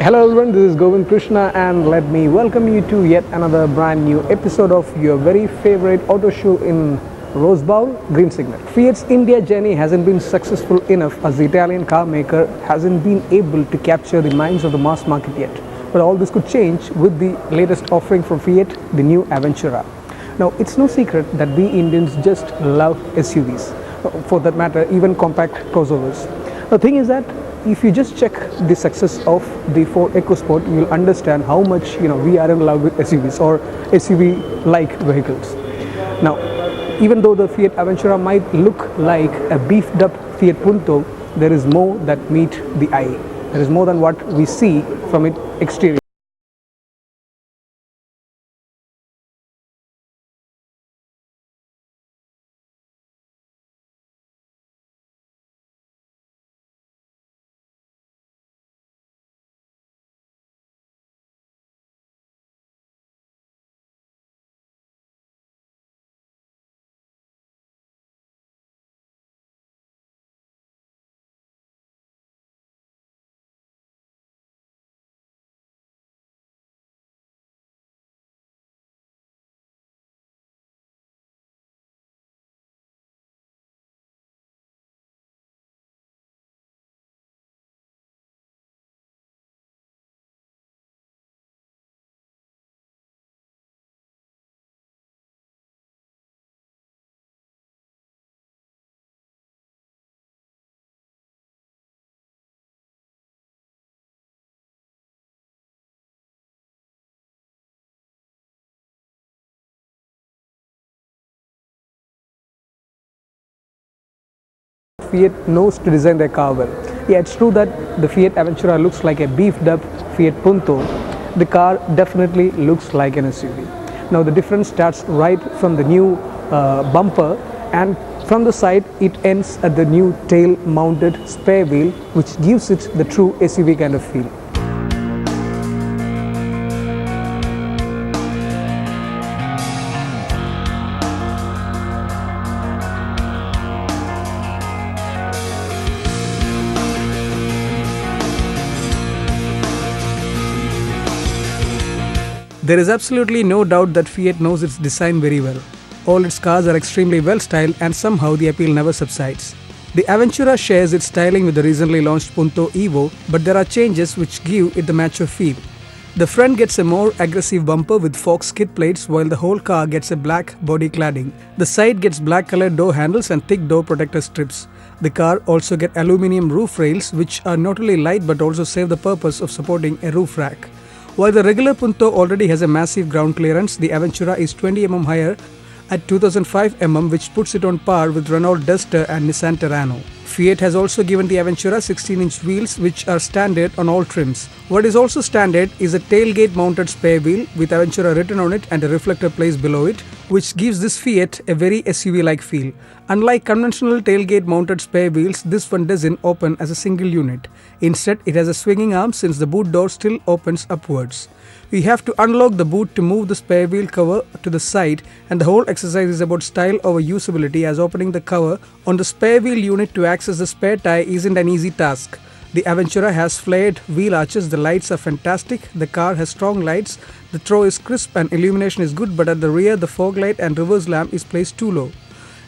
Hello everyone, this is Govind Krishna and let me welcome you to yet another brand new episode of your very favorite auto show in Rosebowl, Green Signal. Fiat's India journey hasn't been successful enough as the Italian car maker hasn't been able to capture the minds of the mass market yet. But all this could change with the latest offering from Fiat, the new Aventura. Now, it's no secret that we Indians just love SUVs. For that matter, even compact crossovers. The thing is that if you just check the success of the Ford EcoSport, you'll understand how much we are in love with SUVs or SUV-like vehicles. Now, even though the Fiat Aventura might look like a beefed-up Fiat Punto, there is more that meet the eye. There is more than what we see from its exterior. Fiat knows to design their car well. Yeah, it's true that the Fiat Aventura looks like a beefed up Fiat Punto. The car definitely looks like an SUV. Now the difference starts right from the new bumper, and from the side it ends at the new tail mounted spare wheel, which gives it the true SUV kind of feel. There is absolutely no doubt that Fiat knows its design very well. All its cars are extremely well styled and somehow the appeal never subsides. The Aventura shares its styling with the recently launched Punto Evo, but there are changes which give it the mature feel. The front gets a more aggressive bumper with Fox skid plates, while the whole car gets a black body cladding. The side gets black colored door handles and thick door protector strips. The car also gets aluminium roof rails, which are not only light but also serve the purpose of supporting a roof rack. While the regular Punto already has a massive ground clearance, the Aventura is 20 mm higher at 2005 mm, which puts it on par with Renault Duster and Nissan Terrano. Fiat has also given the Aventura 16-inch wheels, which are standard on all trims. What is also standard is a tailgate mounted spare wheel with Aventura written on it and a reflector placed below it, which gives this Fiat a very SUV-like feel. Unlike conventional tailgate mounted spare wheels, this one doesn't open as a single unit. Instead, it has a swinging arm since the boot door still opens upwards. We have to unlock the boot to move the spare wheel cover to the side, and the whole exercise is about style over usability, as opening the cover on the spare wheel unit to access the spare tire isn't an easy task. The Aventura has flared wheel arches, the lights are fantastic, the car has strong lights, the throw is crisp and illumination is good, but at the rear the fog light and reverse lamp is placed too low.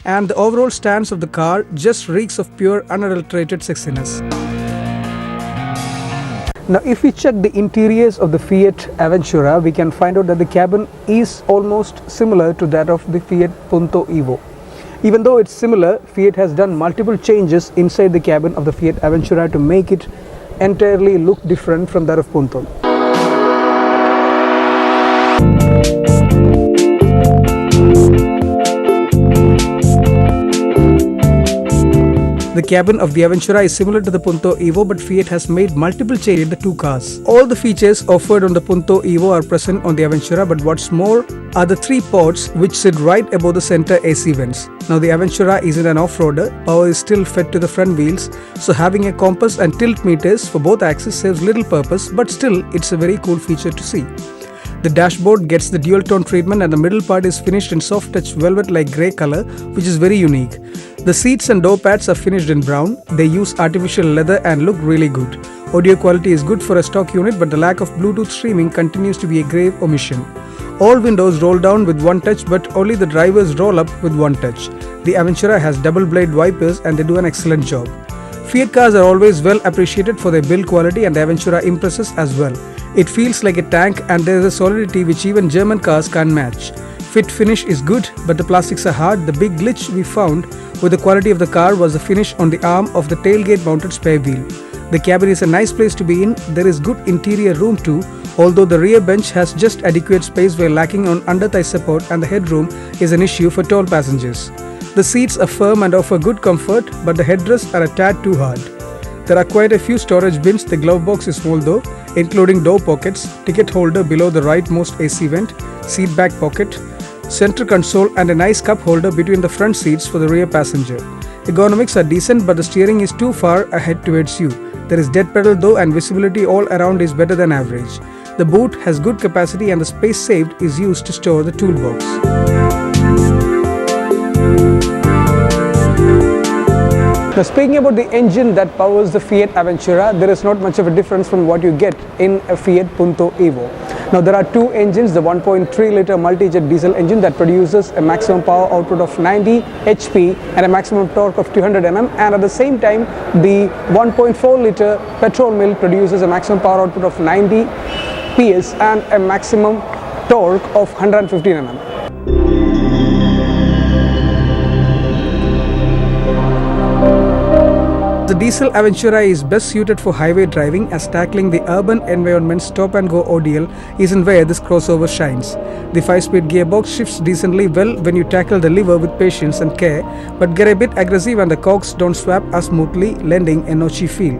And the overall stance of the car just reeks of pure unadulterated sexiness. Now, if we check the interiors of the Fiat Aventura, we can find out that the cabin is almost similar to that of the Fiat Punto Evo. Even though it's similar, Fiat has done multiple changes inside the cabin of the Fiat Aventura to make it entirely look different from that of Punto. The cabin of the Aventura is similar to the Punto Evo, but Fiat has made multiple changes in the two cars. All the features offered on the Punto Evo are present on the Aventura, but what's more are the three pods which sit right above the center AC vents. Now the Aventura isn't an off-roader, power is still fed to the front wheels, so having a compass and tilt meters for both axes serves little purpose, but still it's a very cool feature to see. The dashboard gets the dual tone treatment and the middle part is finished in soft touch velvet like grey color, which is very unique. The seats and door pads are finished in brown. They use artificial leather and look really good. Audio quality is good for a stock unit, but the lack of Bluetooth streaming continues to be a grave omission. All windows roll down with one touch, but only the drivers roll up with one touch. The Aventura has double blade wipers and they do an excellent job. Fiat cars are always well appreciated for their build quality and the Aventura impresses as well. It feels like a tank and there is a solidity which even German cars can't match. Fit finish is good, but the plastics are hard. The big glitch we found with the quality of the car was the finish on the arm of the tailgate mounted spare wheel. The cabin is a nice place to be in. There is good interior room too, although the rear bench has just adequate space while lacking on under-thigh support and the headroom is an issue for tall passengers. The seats are firm and offer good comfort, but the headrests are a tad too hard. There are quite a few storage bins. The glove box is small though, including door pockets, ticket holder below the rightmost AC vent, seat back pocket, center console and a nice cup holder between the front seats for the rear passenger. Ergonomics are decent, but the steering is too far ahead towards you. There is dead pedal though and visibility all around is better than average. The boot has good capacity and the space saved is used to store the toolbox. Now speaking about the engine that powers the Fiat Aventura, there is not much of a difference from what you get in a Fiat Punto Evo. Now there are two engines, the 1.3 litre multi-jet diesel engine that produces a maximum power output of 90 HP and a maximum torque of 200 Nm, and at the same time the 1.4 litre petrol mill produces a maximum power output of 90 PS and a maximum torque of 115 Nm. The diesel Aventura is best suited for highway driving, as tackling the urban environment's stop-and-go ordeal isn't where this crossover shines. The 5-speed gearbox shifts decently well when you tackle the lever with patience and care, but get a bit aggressive and the cogs don't swap as smoothly, lending a notchy feel.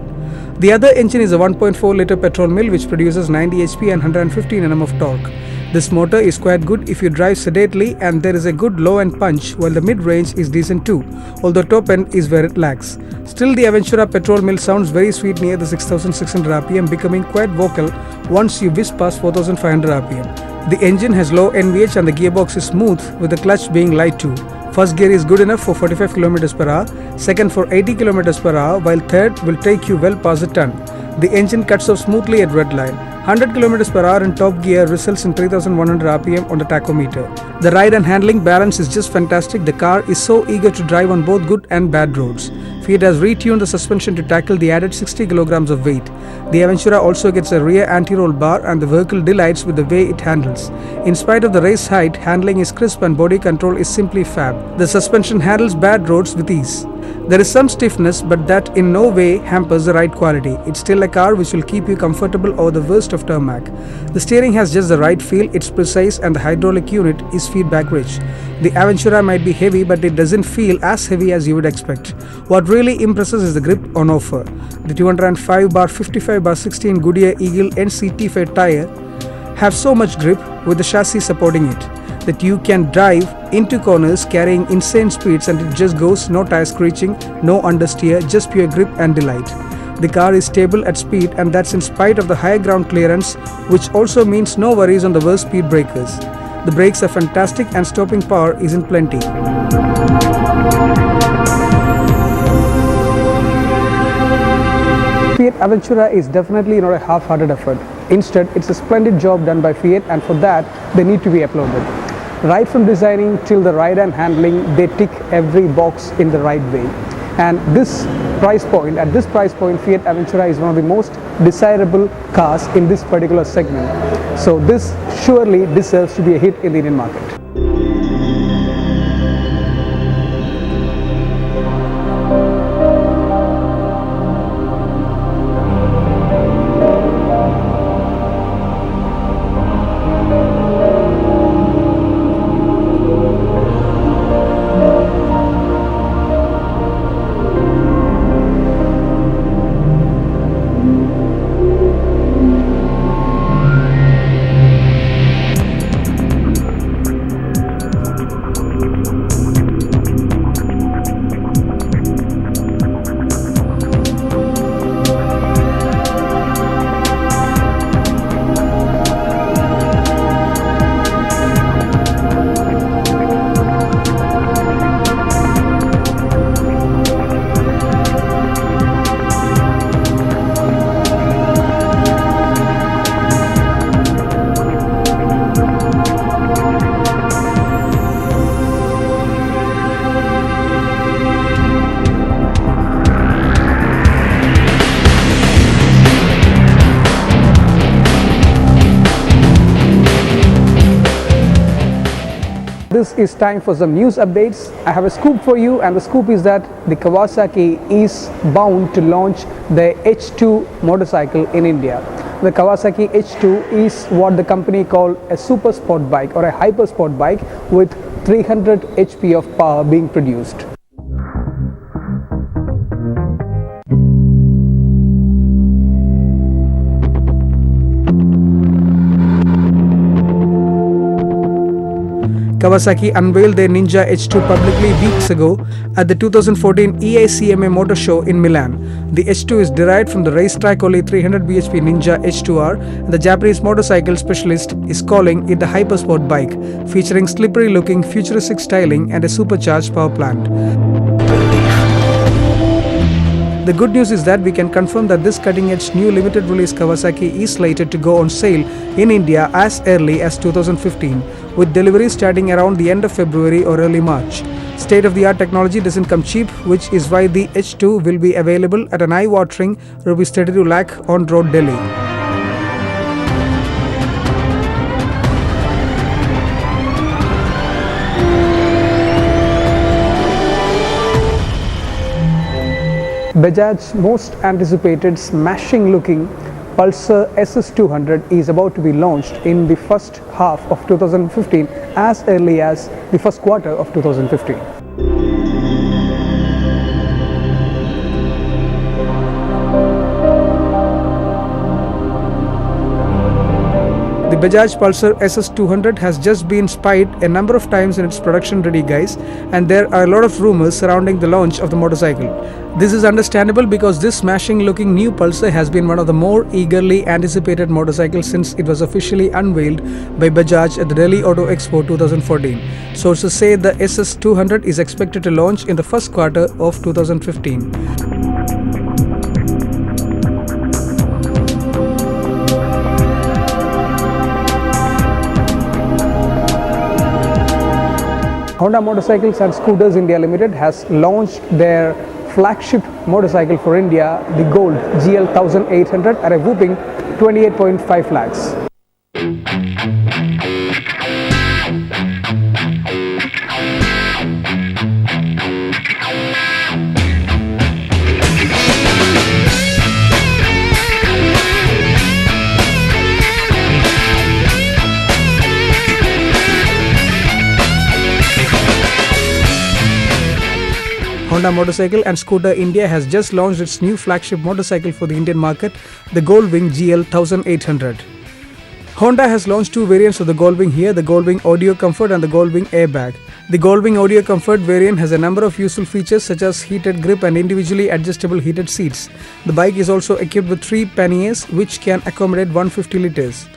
The other engine is a 1.4 litre petrol mill which produces 90 HP and 115 Nm of torque. This motor is quite good if you drive sedately, and there is a good low-end punch while the mid-range is decent too, although top-end is where it lacks. Still, the Aventura petrol mill sounds very sweet near the 6600 rpm, becoming quite vocal once you whiz past 4500 rpm. The engine has low NVH and the gearbox is smooth, with the clutch being light too. First gear is good enough for 45 km per hour, second for 80 km per hour, while third will take you well past a ton. The engine cuts off smoothly at red line. 100 km per hour in top gear results in 3100 rpm on the tachometer. The ride and handling balance is just fantastic. The car is so eager to drive on both good and bad roads. Fiat has retuned the suspension to tackle the added 60 kg of weight. The Aventura also gets a rear anti-roll bar and the vehicle delights with the way it handles. In spite of the race height, handling is crisp and body control is simply fab. The suspension handles bad roads with ease. There is some stiffness, but that in no way hampers the ride quality. It's still a car which will keep you comfortable over the worst of tarmac. The steering has just the right feel, it's precise, and the hydraulic unit is feedback rich. The Aventura might be heavy, but it doesn't feel as heavy as you would expect. What really impresses is the grip on offer. The 205/55/16 Goodyear Eagle NCT5 tire have so much grip with the chassis supporting it that you can drive into corners carrying insane speeds and it just goes, no tire screeching, no understeer, just pure grip and delight. The car is stable at speed, and that's in spite of the high ground clearance, which also means no worries on the worst speed breakers. The brakes are fantastic and stopping power is in plenty. Fiat Aventura is definitely not a half-hearted effort. Instead, it's a splendid job done by Fiat, and for that, they need to be applauded. Right from designing till the ride and handling, they tick every box in the right way. And at this price point, Fiat Aventura is one of the most desirable cars in this particular segment. So this surely deserves to be a hit in the Indian market. this is time for some news updates. I have a scoop for you, and the scoop is that the Kawasaki is bound to launch the H2 motorcycle in India. The Kawasaki H2 is what the company called a super sport bike or a hyper sport bike with 300 HP of power being produced. Kawasaki unveiled their Ninja H2 publicly weeks ago at the 2014 EICMA Motor Show in Milan. The H2 is derived from the racetrack only 300 bhp Ninja H2R, and the Japanese motorcycle specialist is calling it a hypersport bike, featuring slippery-looking futuristic styling and a supercharged power plant. The good news is that we can confirm that this cutting-edge new limited release Kawasaki is slated to go on sale in India as early as 2015, with delivery starting around the end of February or early March. State-of-the-art technology doesn't come cheap, which is why the H2 will be available at an eye-watering ₹32 lakh on road Delhi. Bajaj's most anticipated smashing looking Pulsar SS 200 is about to be launched in the first half of 2015 as early as the first quarter of 2015. The Bajaj Pulsar SS 200 has just been spied a number of times in its production ready guise, and there are a lot of rumors surrounding the launch of the motorcycle. This is understandable because this smashing looking new Pulsar has been one of the more eagerly anticipated motorcycles since it was officially unveiled by Bajaj at the Delhi Auto Expo 2014. Sources say the SS 200 is expected to launch in the first quarter of 2015. Honda Motorcycles and Scooters India Limited has launched their flagship motorcycle for India, the Gold GL 1800 at a whooping 28.5 lakhs. Honda Motorcycle and Scooter India has just launched its new flagship motorcycle for the Indian market, the Goldwing GL 1800. Honda has launched two variants of the Goldwing here, the Goldwing Audio Comfort and the Goldwing Airbag. The Goldwing Audio Comfort variant has a number of useful features such as heated grip and individually adjustable heated seats. The bike is also equipped with 3 panniers which can accommodate 150 litres.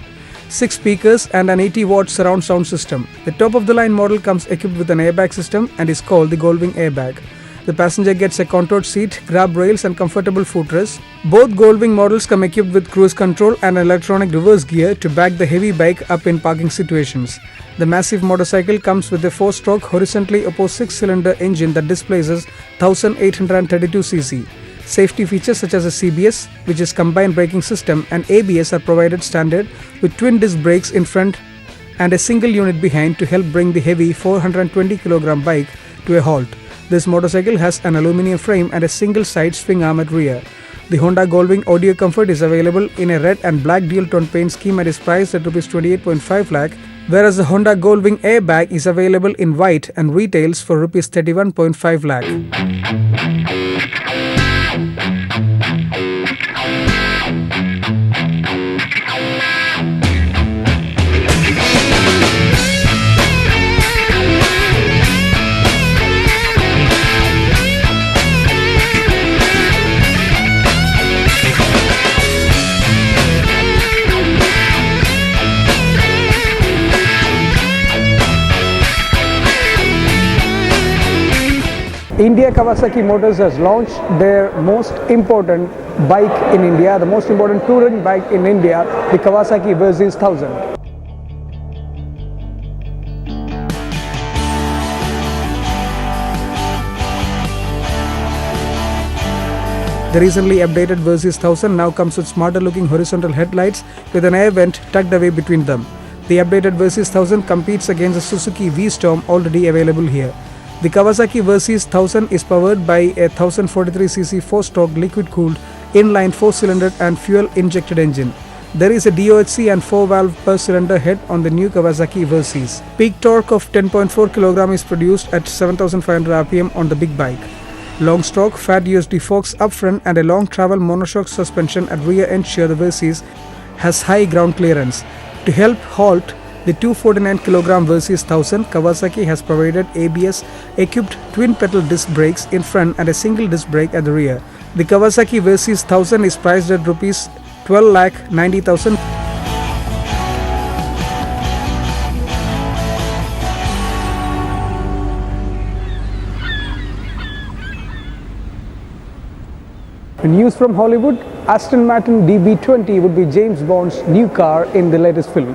6 speakers and an 80-watt surround sound system. The top-of-the-line model comes equipped with an airbag system and is called the Goldwing Airbag. The passenger gets a contoured seat, grab rails and comfortable footrest. Both Goldwing models come equipped with cruise control and electronic reverse gear to back the heavy bike up in parking situations. The massive motorcycle comes with a 4-stroke horizontally opposed 6-cylinder engine that displaces 1832cc. Safety features such as a CBS, which is combined braking system, and ABS are provided standard with twin disc brakes in front and a single unit behind to help bring the heavy 420 kg bike to a halt. This motorcycle has an aluminium frame and a single side swing arm at rear. The Honda Goldwing Audio Comfort is available in a red and black dual-tone paint scheme and is priced at ₹28.5 lakh, whereas the Honda Goldwing Airbag is available in white and retails for ₹31.5 lakh. India Kawasaki Motors has launched their most important bike in India, the most important touring bike in India, the Kawasaki Versys 1000. The recently updated Versys 1000 now comes with smarter looking horizontal headlights with an air vent tucked away between them. The updated Versys 1000 competes against the Suzuki V-Storm already available here. The Kawasaki Versys 1000 is powered by a 1043cc 4-stroke liquid-cooled inline 4-cylinder and fuel-injected engine. There is a DOHC and 4-valve per cylinder head on the new Kawasaki Versys. Peak torque of 10.4 kg is produced at 7500 rpm on the big bike. Long stroke, fat USD forks up front and a long travel monoshock suspension at rear ensure the Versys has high ground clearance. To help halt the 249 kg Versys 1000, Kawasaki has provided ABS equipped twin pedal disc brakes in front and a single disc brake at the rear. The Kawasaki Versys 1000 is priced at Rs 12,90,000. News from Hollywood, Aston Martin DB20 would be James Bond's new car in the latest film.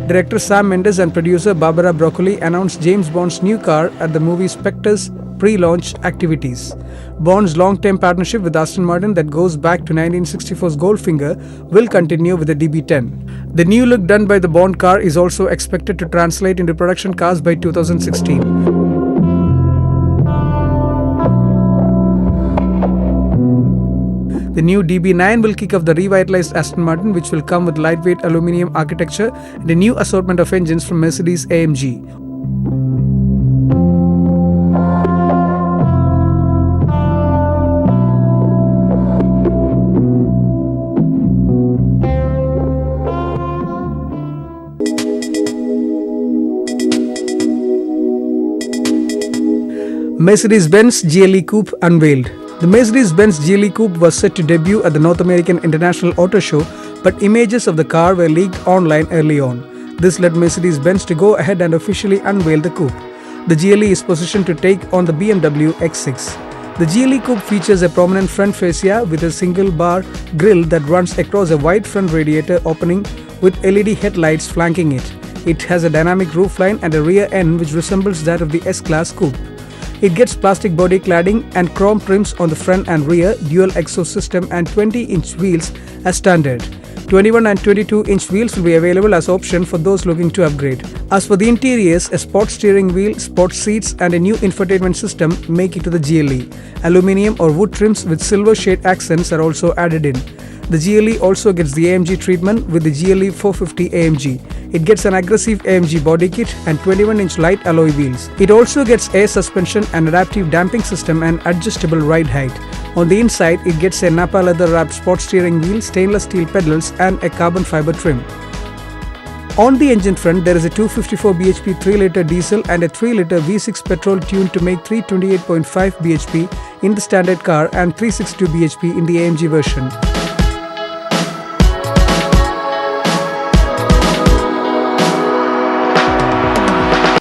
Director Sam Mendes and producer Barbara Broccoli announced James Bond's new car at the movie Spectre's pre-launch activities. Bond's long-term partnership with Aston Martin that goes back to 1964's Goldfinger will continue with the DB10. The new look done by the Bond car is also expected to translate into production cars by 2016. The new DB9 will kick off the revitalized Aston Martin, which will come with lightweight aluminium architecture and a new assortment of engines from Mercedes-AMG. Mercedes-Benz GLE Coupe unveiled. The Mercedes-Benz GLE Coupe was set to debut at the North American International Auto Show, but images of the car were leaked online early on. This led Mercedes-Benz to go ahead and officially unveil the coupe. The GLE is positioned to take on the BMW X6. The GLE Coupe features a prominent front fascia with a single bar grille that runs across a wide front radiator opening with LED headlights flanking it. It has a dynamic roofline and a rear end which resembles that of the S-Class Coupe. It gets plastic body cladding and chrome trims on the front and rear, dual exhaust system and 20-inch wheels as standard. 21 and 22-inch wheels will be available as option for those looking to upgrade. As for the interiors, a sport steering wheel, sport seats and a new infotainment system make it to the GLE. Aluminium or wood trims with silver shade accents are also added in. The GLE also gets the AMG treatment with the GLE 450 AMG. It gets an aggressive AMG body kit and 21-inch light alloy wheels. It also gets air suspension, an adaptive damping system and adjustable ride height. On the inside, it gets a Napa leather wrapped sport steering wheel, stainless steel pedals and a carbon fiber trim. On the engine front, there is a 254 bhp 3-litre diesel and a 3-litre V6 petrol tuned to make 328.5 bhp in the standard car and 362 bhp in the AMG version.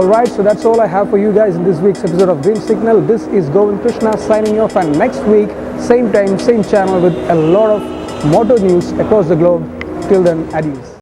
Alright, so that's all I have for you guys in this week's episode of Green Signal. This is Govind Krishna signing off, and next week, same time, same channel with a lot of motor news across the globe. Till then, adios.